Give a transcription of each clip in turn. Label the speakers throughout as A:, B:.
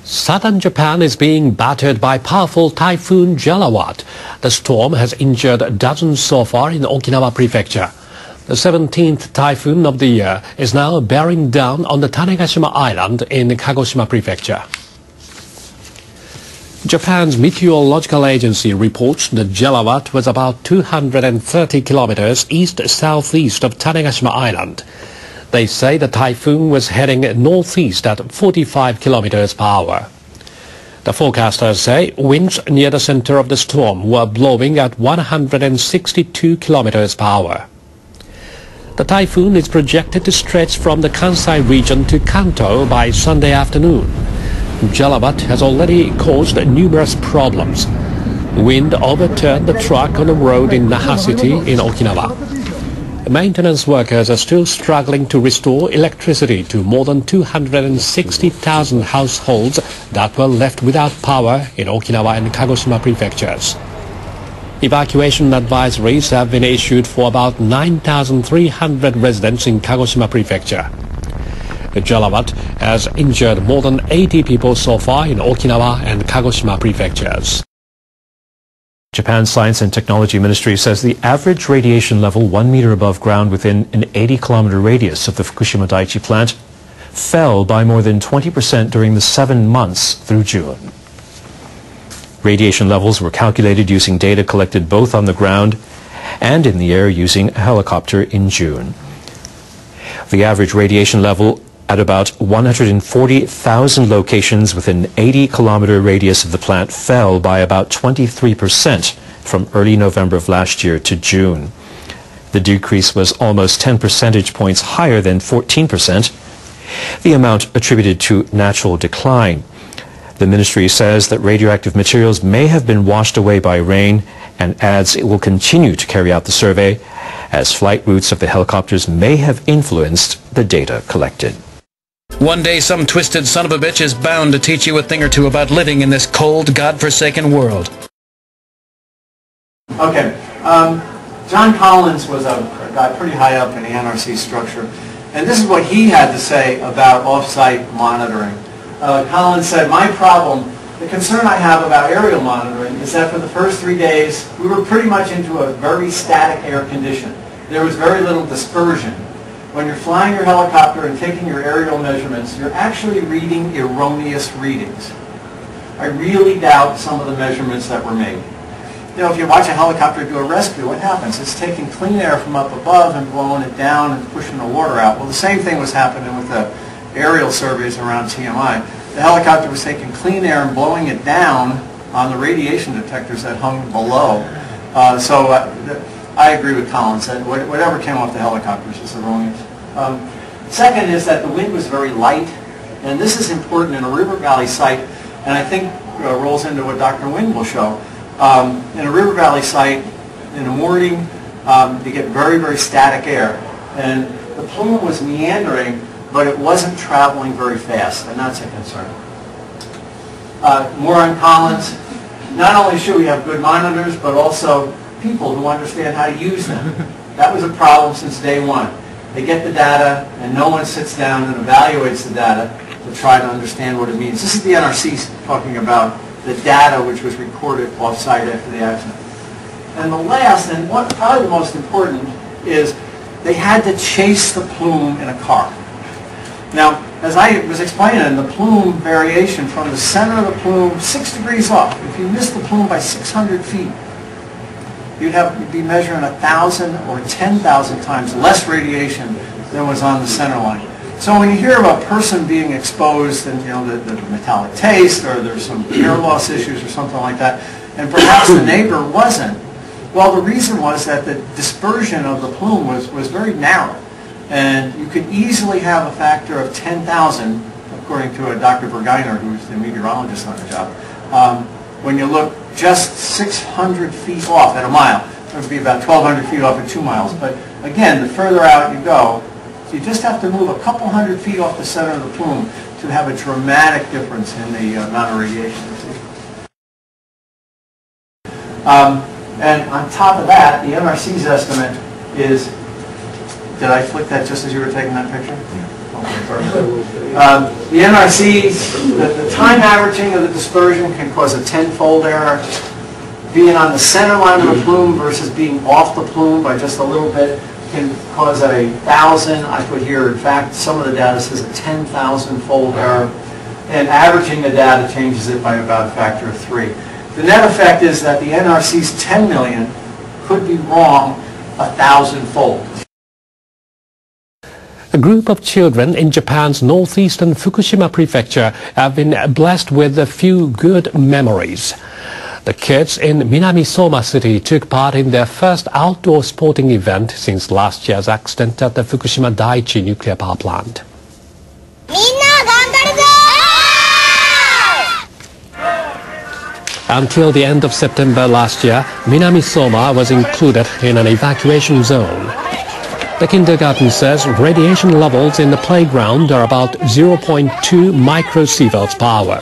A: Southern Japan is being battered by powerful typhoon Jelawat. The storm has injured dozens so far in Okinawa Prefecture. The 17th typhoon of the year is now bearing down on the Tectalabyss Island in Kagoshima Prefecture. Japan's meteorological agency reports that Jelawat was about 230 kilometers east-southeast of Tectalabyss Island. They say the typhoon was heading northeast at 45 kilometers per hour. The forecasters say winds near the center of the storm were blowing at 162 kilometers per hour. The typhoon is projected to stretch from the Kansai region to Kanto by Sunday afternoon. Jelawat has already caused numerous problems. Wind overturned the truck on the road in Naha City in Okinawa. Maintenance workers are still struggling to restore electricity to more than 260,000 households that were left without power in Okinawa and Kagoshima prefectures. Evacuation advisories have been issued for about 9,300 residents in Kagoshima prefecture. Jelawat has injured more than 80 people so far in Okinawa and Kagoshima prefectures.
B: Japan's Science and Technology Ministry says the average radiation level 1 meter above ground within an 80-kilometer radius of the Fukashima Daiichi plant fell by more than 20% during the 7 months through June. Radiation levels were calculated using data collected both on the ground and in the air using a helicopter in June. The average radiation level at about 140,000 locations within an 80-kilometer radius of the plant fell by about 23% from early November of last year to June. The decrease was almost 10 percentage points higher than 14%, the amount attributed to natural decline. The ministry says that radioactive materials may have been washed away by rain and adds it will continue to carry out the survey as flight routes of the helicopters may have influenced the data collected.
C: One day some twisted son of a bitch is bound to teach you a thing or two about living in this cold, godforsaken world.
D: Okay, John Collins was a guy pretty high up in the NRC structure, and this is what he had to say about off-site monitoring. Collins said, "My problem, the concern I have about aerial monitoring is that for the first 3 days, we were pretty much into a very static air condition. There was very little dispersion. When you're flying your helicopter and taking your aerial measurements, you're actually reading erroneous readings. I really doubt some of the measurements that were made. You know, if you watch a helicopter do a rescue, what happens? It's taking clean air from up above and blowing it down and pushing the water out. Well, the same thing was happening with the aerial surveys around TMI. The helicopter was taking clean air and blowing it down on the radiation detectors that hung below. I agree with Collins that whatever came off the helicopters is erroneous. Second is that the wind was very light, and this is important in a river valley site, and I think rolls into what Dr. Wynn will show. In a river valley site, in the morning, you get very, very static air, and the plume was meandering, but it wasn't traveling very fast, and that's a concern. More on Collins. Not only should we have good monitors, but also people who understand how to use them. That was a problem since day one. They get the data, and no one sits down and evaluates the data to try to understand what it means. This is the NRC talking about the data which was recorded off-site after the accident. And the last, and probably the most important, is they had to chase the plume in a car. Now, as I was explaining, the plume variation from the center of the plume, 6 degrees off. If you miss the plume by 600 feet, you'd be measuring 1,000 or 10,000 times less radiation than was on the center line. So when you hear of a person being exposed and, you know, the metallic taste, or there's some hair loss issues or something like that, and perhaps the neighbor wasn't, well, the reason was that the dispersion of the plume was very narrow. And you could easily have a factor of 10,000, according to a Dr. Berginer, who's the meteorologist on the job. When you look just 600 feet off at a mile, it would be about 1,200 feet off at 2 miles. But again, the further out you go, you just have to move a couple hundred feet off the center of the plume to have a dramatic difference in the amount of radiation you see. And on top of that, the NRC's estimate is, did I flick that just as you were taking that picture? Yeah. The NRC, the time averaging of the dispersion can cause a 10-fold error. Being on the center line of the plume versus being off the plume by just a little bit can cause a 1,000. I put here, in fact, some of the data says a 10,000-fold error. And averaging the data changes it by about a factor of 3. The net effect is that the NRC's 10 million could be wrong 1,000-fold.
A: A group of children in Japan's northeastern Fukushima prefecture have been blessed with a few good memories. The kids in Minamisoma City took part in their first outdoor sporting event since last year's accident at the Fukushima Daiichi nuclear power plant. Until the end of September last year, Minamisoma was included in an evacuation zone. The kindergarten says radiation levels in the playground are about 0.2 microsieverts per hour.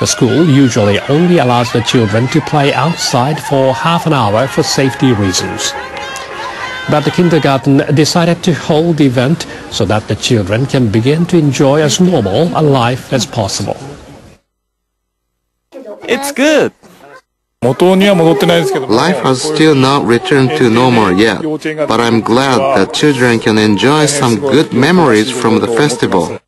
A: The school usually only allows the children to play outside for half an hour for safety reasons. But the kindergarten decided to hold the event so that the children can begin to enjoy as normal a life as possible.
E: It's good.
F: Life has still not returned to normal yet, but I'm glad that children can enjoy some good memories from the festival.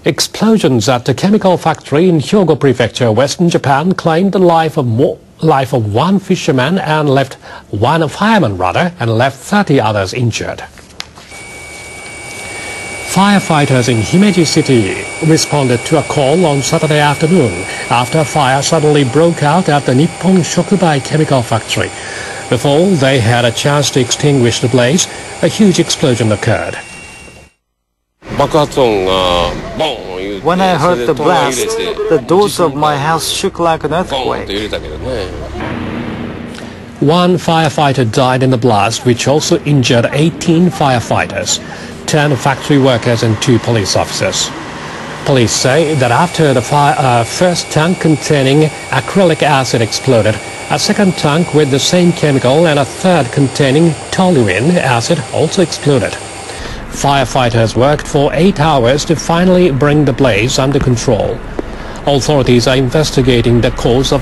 A: Explosions at the chemical factory in Hyogo Prefecture, Western Japan, claimed the life of one fisherman and left one fireman and left 30 others injured. Firefighters in Himeji City responded to a call on Saturday afternoon after a fire suddenly broke out at the Nippon Shokubai chemical factory. Before they had a chance to extinguish the blaze, a huge explosion occurred.
E: When I heard the blast, the doors of my house shook like an earthquake.
A: One firefighter died in the blast, which also injured 18 firefighters, 10 factory workers and 2 police officers. Police say that after the first tank containing acrylic acid exploded, a second tank with the same chemical and a third containing toluene acid also exploded. Firefighters worked for 8 hours to finally bring the blaze under control. Authorities are investigating the cause of the